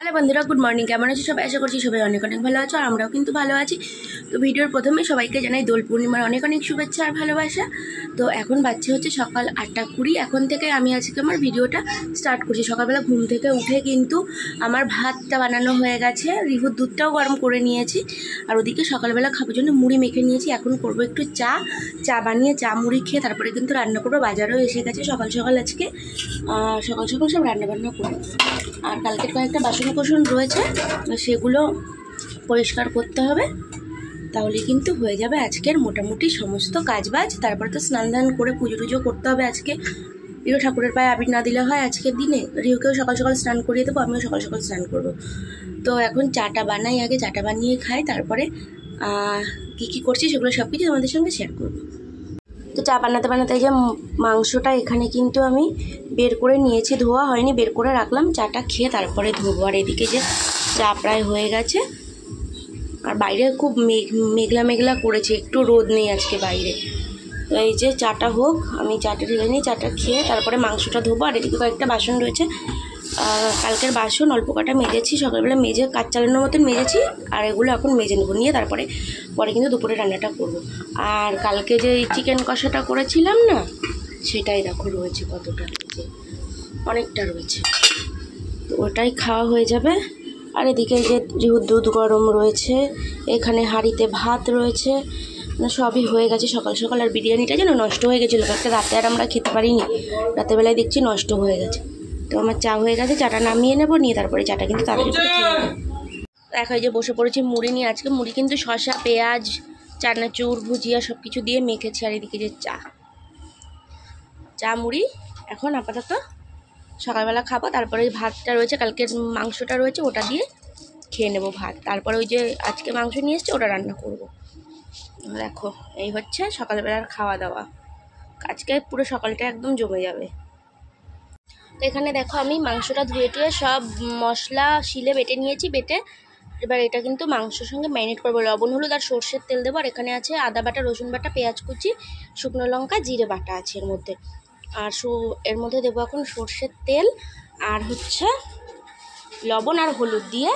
Hello বন্ধুরা, good morning. কেমন আছো সবাই? আশা করছি সবাই অনেক অনেক ভালো আছো, আর আমরাও কিন্তু ভালো আছি। তো ভিডিওর প্রথমে সবাইকে জানাই দোল পূর্ণিমার অনেক অনেক শুভেচ্ছা আর ভালোবাসা। তো এখন বাচ্চা হচ্ছে সকাল 8:20। এখন থেকে আমি আজকে আমার ভিডিওটা স্টার্ট করছি। সকালবেলা ঘুম থেকে উঠে কিন্তু আমার ভাতটা বানানো হয়ে গেছে, রিহুর দুধটাও গরম করে নিয়েছি, আর ওদিকে সকালবেলা খাবার জন্য মুড়ি মেখে নিয়েছি। এখন করবো একটু চা বানিয়ে চা মুড়ি খেয়ে তারপরে কিন্তু রান্না করবো। বাজারও এসে গেছে সকাল সকাল, আজকে সকাল সকাল সব রান্নাবান্না করবো। আর কালকের কয়েকটা বাসন রয়েছে, সেগুলো পরিষ্কার করতে হবে, তাহলে কিন্তু হয়ে যাবে আজকের মোটামুটি সমস্ত কাজবাজ। তারপরে তো স্নান ধান করে পুজো টুজো করতে হবে আজকে। রিহু ঠাকুরের পায়ে আবির না দিলে হয় আজকের দিনে। রিহুকেও সকাল সকাল স্নান করিয়ে দেবো, আমিও সকাল সকাল স্নান করবো। তো এখন চাটা বানাই, আগে চাটা বানিয়ে খাই, তারপরে কী করছি সেগুলো সব কিছু তোমাদের সঙ্গে শেয়ার করবো। তো চা বানাতে বানাতে যে মাংসটা এখানে কিন্তু আমি বের করে নিয়েছি, ধোয়া হয়নি, বের করে রাখলাম। চাটা খেয়ে তারপরে ধোবো। আর এদিকে যে চা প্রায় হয়ে গেছে, আর বাইরে খুব মেঘলা মেঘলা করেছে, একটু রোদ নেই আজকে বাইরে। তো এই যে চাটা হোক, আমি চাটা ঢেলে নিই, চাটা খেয়ে তারপরে মাংসটা ধোবো। আর এদিকে কয়েকটা বাসন রয়েছে, কালকের বাসন অল্প কটা মেজেছি, সকালবেলা মেজে কাজ চালানোর মতন মেজেছি, আর এগুলো এখন মেজে নেবো, নিয়ে তারপরে কিন্তু দুপুরে রান্নাটা করব। আর কালকে যে চিকেন কষাটা করেছিলাম না, সেটাই দেখো রয়েছে কতটা, রয়েছে অনেকটা রয়েছে, তো ওটাই খাওয়া হয়ে যাবে। আর এদিকে যে রিহুর দুধ গরম রয়েছে, এখানে হাঁড়িতে ভাত রয়েছে, মানে সবই হয়ে গেছে সকাল সকাল। আর বিরিয়ানিটা যেন নষ্ট হয়ে গেছিলো একটা রাতে, আর আমরা খেতে পারিনি, রাতেরবেলায় দেখছি নষ্ট হয়ে গেছে। তো আমার চা হয়ে গেছে, চাটা নামিয়ে নেবো, নিয়ে তারপরে চাটা কিন্তু তাড়াতাড়ি করে খেয়ে নেবো। দেখো এই যে বসে পড়েছি মুড়ি নিয়ে। আজকে মুড়ি কিন্তু শসা, পেঁয়াজ, চানাচুর, ভুজিয়া সব কিছু দিয়ে মেখেছি। আর এদিকে যে চা মুড়ি এখন আপাতত সকালবেলা খাবো। তারপরে ওই ভাতটা রয়েছে, কালকের মাংসটা রয়েছে, ওটা দিয়ে খেয়ে নেবো ভাত। তারপরে ওই যে আজকে মাংস নিয়ে এসছে, ওটা রান্না করবো। দেখো এই হচ্ছে সকালবেলার খাওয়া দাওয়া, আজকে পুরো সকালটা একদম জমে যাবে। তো এখানে দেখো আমি মাংসটা ধুয়ে টুয়ে সব মশলা শিলে বেটে নিয়েছি, বেটে এবার এটা কিন্তু মাংসের সঙ্গে ম্যারিনেট করবো। লবণ হলুদ আর সর্ষের তেল দেবো। আর এখানে আছে আদা বাটা, রসুন বাটা, পেঁয়াজ কুচি, শুকনো লঙ্কা, জিরে বাটা আছে এর মধ্যে। আর এর মধ্যে দেবো এখন সর্ষের তেল, আর হচ্ছে লবণ আর হলুদ দিয়ে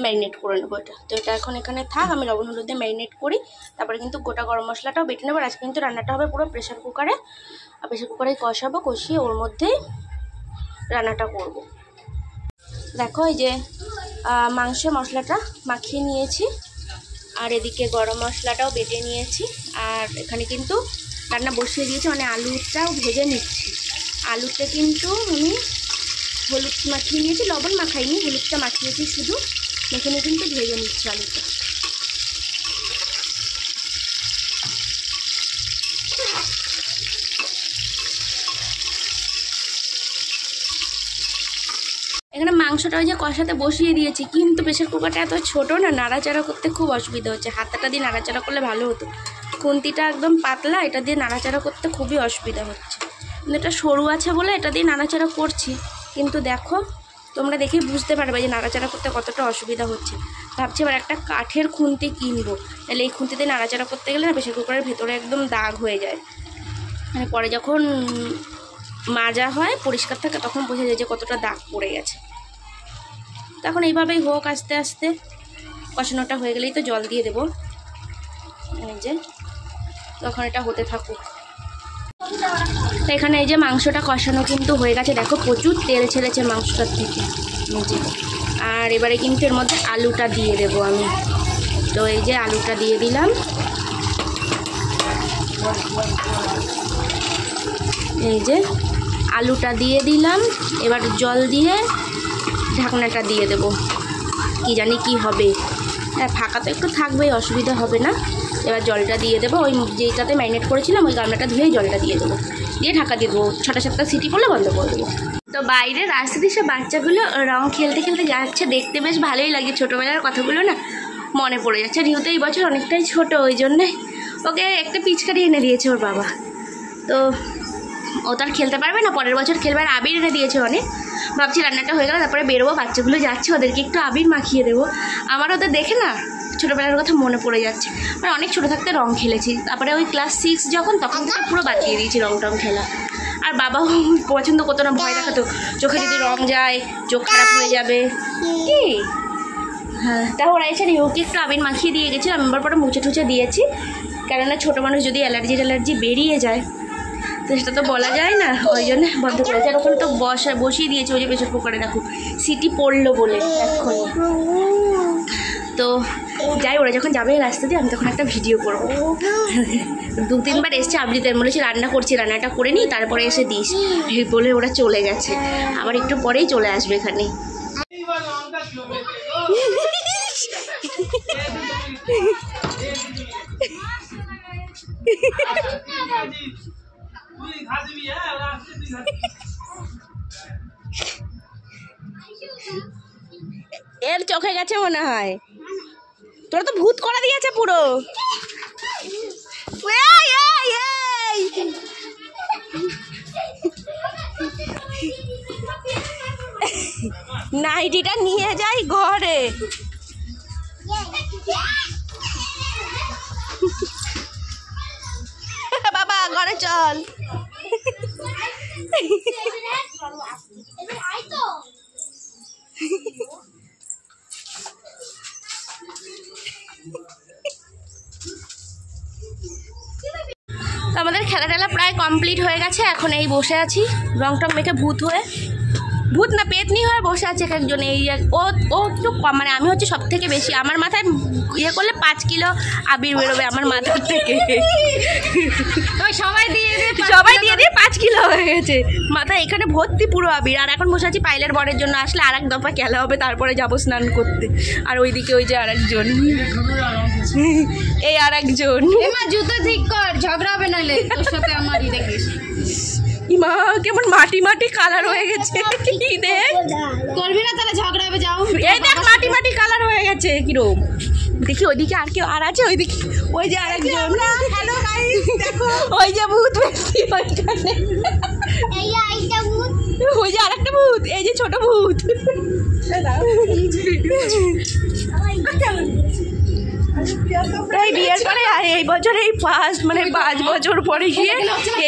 ম্যারিনেট করে নেবো এটা। তো এটা এখন এখানে থাক, আমি লবণ হলুদ দিয়ে ম্যারিনেট করি, তারপরে কিন্তু গোটা গরম মশলাটাও বেটে নেবো। আজকে কিন্তু রান্নাটা হবে পুরো প্রেশার কুকারে, আর প্রেশার কুকারে কষাবো, কষিয়ে ওর মধ্যেই রান্নাটা করব। দেখো এই যে মাংসের মশলাটা মাখিয়ে নিয়েছি, আর এদিকে গরম মশলাটাও বেটে নিয়েছি, আর এখানে কিন্তু রান্না বসিয়ে দিয়েছি, মানে আলুটাও ভেজে নিচ্ছি। আলুতে কিন্তু আমি হলুদ মাখিয়ে নিয়েছি, লবণ মাখাইনি, হলুদটা মাখিয়েছি শুধু, এখানে কিন্তু ভেজে নিচ্ছি আলুটা। এখানে মাংসটা ওই যে কষাতে বসিয়ে দিয়েছি, কিন্তু প্রেশার কুকারটা এত ছোটো না, নাড়াচাড়া করতে খুব অসুবিধা হচ্ছে। হাতাটা দিয়ে নাড়াচাড়া করলে ভালো হতো, খুন্তিটা একদম পাতলা, এটা দিয়ে নাড়াচাড়া করতে খুবই অসুবিধা হচ্ছে। কিন্তু এটা সরু আছে বলে এটা দিয়ে নাড়াচাড়া করছি, কিন্তু দেখো তোমরা দেখে বুঝতে পারবে যে নাড়াচাড়া করতে কতটা অসুবিধা হচ্ছে। ভাবছি এবার একটা কাঠের খুন্তি কিনবো, তাহলে এই খুন্তিতে নাড়াচাড়া করতে গেলে না প্রেশার কুকারের ভেতরে একদম দাগ হয়ে যায়, মানে পরে যখন মাজা হয় পরিষ্কার থাকে তখন বোঝা যায় যে কতটা দাগ পড়ে গেছে। তখন এইভাবেই হোক, আস্তে আস্তে কষানোটা হয়ে গেলেই তো জল দিয়ে দেবো, এই যে তখন এটা হতে থাকুক। তো এখানে এই যে মাংসটা কষানো কিন্তু হয়ে গেছে, দেখো প্রচুর তেল ছেড়েছে মাংসটার থেকে। আর এবারে কিন্তু এর মধ্যে আলুটা দিয়ে দেবো আমি। তো এই যে আলুটা দিয়ে দিলাম, এই যে আলুটা দিয়ে দিলাম। এবার জল দিয়ে ঢাকনাটা দিয়ে দেবো, কি জানি কি হবে। হ্যাঁ, ফাঁকা তো একটু থাকবেই, অসুবিধা হবে না। এবার জলটা দিয়ে দেবো, ওই যেটাতে ম্যারিনেট করেছিলাম ওই গামলাটা ধুয়েই জলটা দিয়ে দেবো, দিয়ে ঢাকা দিয়ে দেবো। 6-7টা সিটি করলে বন্ধ করে দেবো। তো বাইরে রাস্তা দিয়ে সব বাচ্চাগুলো রং খেলতে খেলতে যাচ্ছে, দেখতে বেশ ভালোই লাগে। ছোটোবেলার কথাগুলো না মনে পড়ে যাচ্ছে। রিহু তো এই বছর অনেকটাই ছোটো, ওই জন্যে ওকে একটা পিচকারি এনে দিয়েছে ওর বাবা। তো ও তো আর খেলতে পারবে না, পরের বছর খেলবে। আর আবির এনে দিয়েছে অনেক। ভাবছি রান্নাটা হয়ে গেলে তারপরে বেরোবো, বাচ্চাগুলো যাচ্ছে, ওদেরকে একটু আবির মাখিয়ে দেবো। আমার ওদের দেখে না ছোটোবেলার কথা মনে পড়ে যাচ্ছে। মানে অনেক ছোটো থাকতে রং খেলেছি, তারপরে ওই ক্লাস 6 যখন, তখন থেকে পুরো বাদ দিয়ে দিয়েছি রং টং খেলা। আর আর বাবাও পছন্দ করতো না, ভয় দেখাতো চোখে যদি রং যায় চোখ খারাপ হয়ে যাবে। কি হ্যাঁ, তা ওরা এসে রিহুকে একটু আবির মাখিয়ে দিয়ে গেছিলো, আমি পরে মুছে টুছে দিয়েছি, কেননা ছোটো মানুষ যদি অ্যালার্জি বেরিয়ে যায় তো সেটা তো বলা যায় না, ওই জন্য বন্ধ করেছে। আর ওখানে তো বসিয়ে দিয়েছে ওই যে প্রেশার কুকারে, দেখো সিটি পড়লো বলে এখন। তো যাই, ওরা যখন যাবে রাস্তা দিয়ে আমি তখন একটা ভিডিও করবো। 2-3 বার এসছে আবৃত্তি, বলেছি রান্না করছি, রান্নাটা করে নিই তারপরে এসে দিস বলে ওরা চলে গেছে, আবার একটু পরেই চলে আসবে এখানে। এর চোখে গেছে মনে হয়, তোরা তো ভূত করে দিয়েছে পুরো। নাইটিটা নিয়ে যাই ঘরে। বাবা ঘরে চল। আমাদের খেলা টেলা প্রায় কমপ্লিট হয়ে গেছে, এখন এই বসে আছি রং টং মেখে ভূত হয়ে, ভূত না পেতনি হয়ে বসে আছে এক একজন। এই ও একটু কম, মানে আমি হচ্ছে সব থেকে বেশি, আমার মাথায় ইয়ে করলে 5 কিলো আবির বেরোবে আমার মাথার থেকে। সবাই দিয়ে 5 কিলো হয়ে গেছে মাথা, এখানে ভর্তি পুরো আবির। আর এখন বসে আছি পাইলের বরের জন্য, আসলে আর এক দফা খেলা হবে, তারপরে যাবো স্নান করতে। আর ওইদিকে ওই যে আর একজন, এই আর একজন, জুতো ঠিক কর, ঝগড়া হবে নাহলে তোর সাথে আমারই। দেখিস মা কেমন মাটি মাটি কালার হয়ে গেছে, দেখ করবি না তাহলে ঝগড়া হবে। যাও, এই দেখ মাটি মাটি কালার হয়ে গেছে কিরম। দেখি ওইদিকে আর কেউ আর আছে, ওইদিকে ওই যে আরেকজন, হ্যালো গাইস দেখো ওই যে ভূত ব্যক্তি ওইখানে, এই আইটা ভূত, ওই যে আরেকটা ভূত, এই যে ছোট ভূত। এই বিয়ের পরে এই বছর এই ফার্স্ট মানে 5 বছর পরে গিয়ে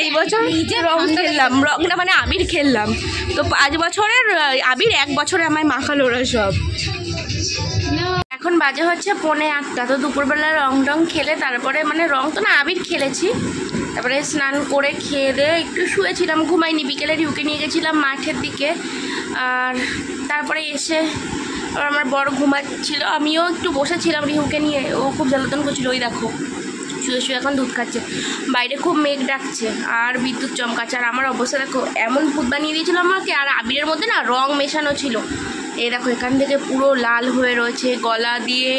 এই বছর রং খেললাম, রং না মানে আবির খেললাম। তো 5 বছরের আবির 1 বছরে আমায় মাখালো ওরা সব। এখন বাজে হচ্ছে 7:45, তো দুপুরবেলা রং টং খেলে তারপরে মানে রং তো না আবির খেলেছি, তারপরে স্নান করে খেয়ে দিয়ে একটু শুয়েছিলাম, ঘুমাইনি। বিকেলে রিউকে নিয়ে গেছিলাম মাঠের দিকে, আর তারপরে এসে আমার বড় ঘুমাচ্ছিল, আমিও একটু বসেছিলাম রিহুকে নিয়ে, ও খুব জ্বালাতন করছিল। ওই দেখো শুয়ে শুয়ে এখন দুধ খাচ্ছে, বাইরে খুব মেঘ ডাকছে আর বিদ্যুৎ চমকাচ্ছে। আর আমার অবস্থা দেখো, এমন ভূত বানিয়ে দিয়েছিল আমাকে। আর আবিরের মধ্যে না রং মেশানো ছিল, এই দেখো এখান থেকে পুরো লাল হয়ে রয়েছে, গলা দিয়ে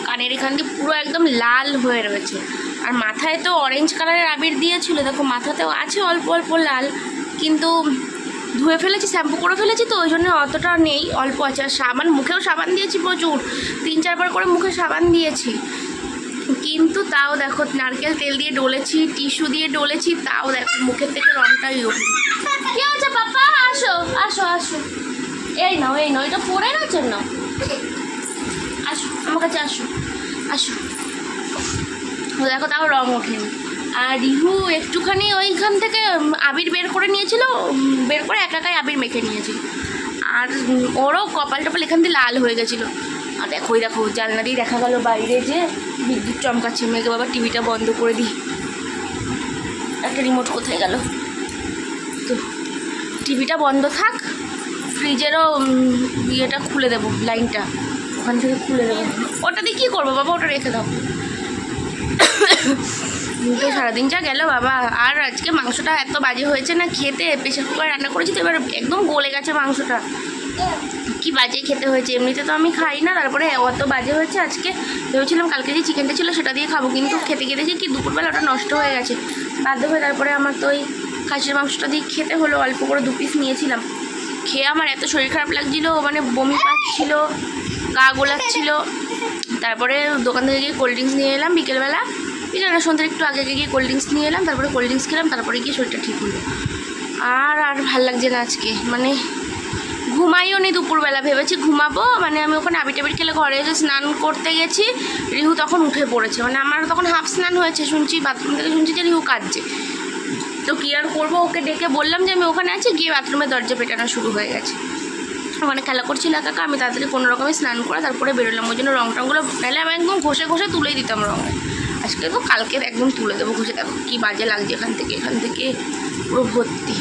কানের এখান দিয়ে পুরো একদম লাল হয়ে রয়েছে। আর মাথায় তো অরেঞ্জ কালারের আবির দিয়েছিল, দেখো মাথাতেও আছে অল্প অল্প লাল, কিন্তু ধুয়ে ফেলেছি, শ্যাম্পু করে ফেলেছি, তো ওই জন্য অতটা নেই, অল্প আছে। আর সাবান, মুখেও সাবান দিয়েছি প্রচুর, 3-4 বার করে মুখে সাবান দিয়েছি, কিন্তু তাও দেখো নারকেল তেল দিয়ে ডলেছি, টিস্যু দিয়ে ডলেছি, তাও দেখো মুখের থেকে রংটাই ওঠে। কি আছে বাবা, আসো আসো আসো, এই নাও এটা পরে না জন্য, আসো আমার কাছে আসো আসো। দেখো তাও রং ওঠেনি। আর রিহু একটুখানি ওইখান থেকে আবির বের করে নিয়েছিল, বের করে একাই আবির মেখে নিয়েছিল, আর ওরও কপাল টপাল এখান দিয়ে লাল হয়ে গেছিলো। আর দেখো জানলা দিয়ে দেখা গেল বাইরে যে বিদ্যুৎ চমকাচ্ছে। মেয়েকে বাবা টিভিটা বন্ধ করে দিই, একটা রিমোট কোথায় গেল, তো টিভিটা বন্ধ থাক, ফ্রিজেরও ইয়েটা খুলে দেবো, লাইনটা ওখান থেকে খুলে দেবো। ওটা দিয়ে কী করবো বাবা, ওটা রেখে দাও। তো সারাদিন যা গেল বাবা, আর আজকে মাংসটা এত বাজে হয়েছে না খেতে, প্রেশার কুকার রান্না করেছি তো এবার একদম গলে গেছে মাংসটা, কি বাজে খেতে হয়েছে। এমনিতে তো আমি খাই না, তারপরে অত বাজে হয়েছে। আজকে ভেবেছিলাম কালকে যে চিকেনটা ছিল সেটা দিয়ে খাবো, কিন্তু খেতে খেতে যে কি দুপুরবেলা ওটা নষ্ট হয়ে গেছে, বাধ্য হয়ে তারপরে আমার তো ওই খাসির মাংসটা দিয়ে খেতে হলো। অল্প করে 2 পিস নিয়েছিলাম, খেয়ে আমার এত শরীর খারাপ লাগছিলো, মানে বমি পাচ্ছিল, গা গোলাচ্ছিল। তারপরে দোকান থেকে গিয়ে কোল্ড ড্রিঙ্কস নিয়ে এলাম বিকেলবেলা, সন্ধ্যার একটু আগে গিয়ে কোল্ড ড্রিঙ্কস নিয়ে এলাম, তারপরে কোল্ড ড্রিঙ্কস খেলাম, তারপরে গিয়ে শরীরটা ঠিক হলো। আর ভাল লাগছে না আজকে, মানে ঘুমাইও নি দুপুরবেলা, ভেবেছি ঘুমাবো, মানে আমি ওখানে আবির টাবির খেলে ঘরে এসে স্নান করতে গেছি, রিহু তখন উঠে পড়েছে, মানে আমার তখন হাফ স্নান হয়েছে, শুনছি বাথরুম থেকে শুনছি যে রিহু কাঁদছে। তো কী আর করবো, ওকে ডেকে বললাম যে আমি ওখানে আছি, গিয়ে বাথরুমে দরজা পেটানো শুরু হয়ে গেছে। ওখানে খেলা করছিল একা, আমি তাড়াতাড়ি কোনো রকমে স্নান করে তারপরে বেরোলাম। ওই জন্য রং টংগুলো নাহলে আমি একদম ঘষে ঘষে তুলেই দিতাম রঙে। আজকে তো কালকে একদম তুলে দেবো ঘষে। দেখো কী বাজে লাগছে এখান থেকে পুরো ভর্তি।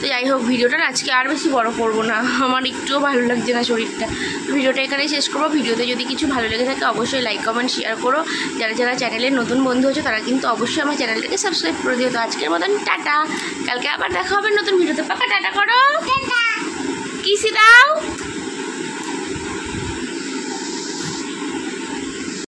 তো যাই হোক, ভিডিওটা আজকে আর বেশি বড় করবো না, আমার একটুও ভালো লাগছে না শরীরটা। তো ভিডিওটা এখানেই শেষ করবো। ভিডিওতে যদি কিছু ভালো লেগে থাকে অবশ্যই লাইক কমেন্ট শেয়ার করো। যারা যারা চ্যানেলের নতুন বন্ধু হচ্ছে তারা কিন্তু অবশ্যই আমার চ্যানেলটাকে সাবস্ক্রাইব করে দিও। তো আজকের মতন টাটা, কালকে আবার দেখা হবে নতুন ভিডিওতে। পাকা টাটা করো, কিসি দাও।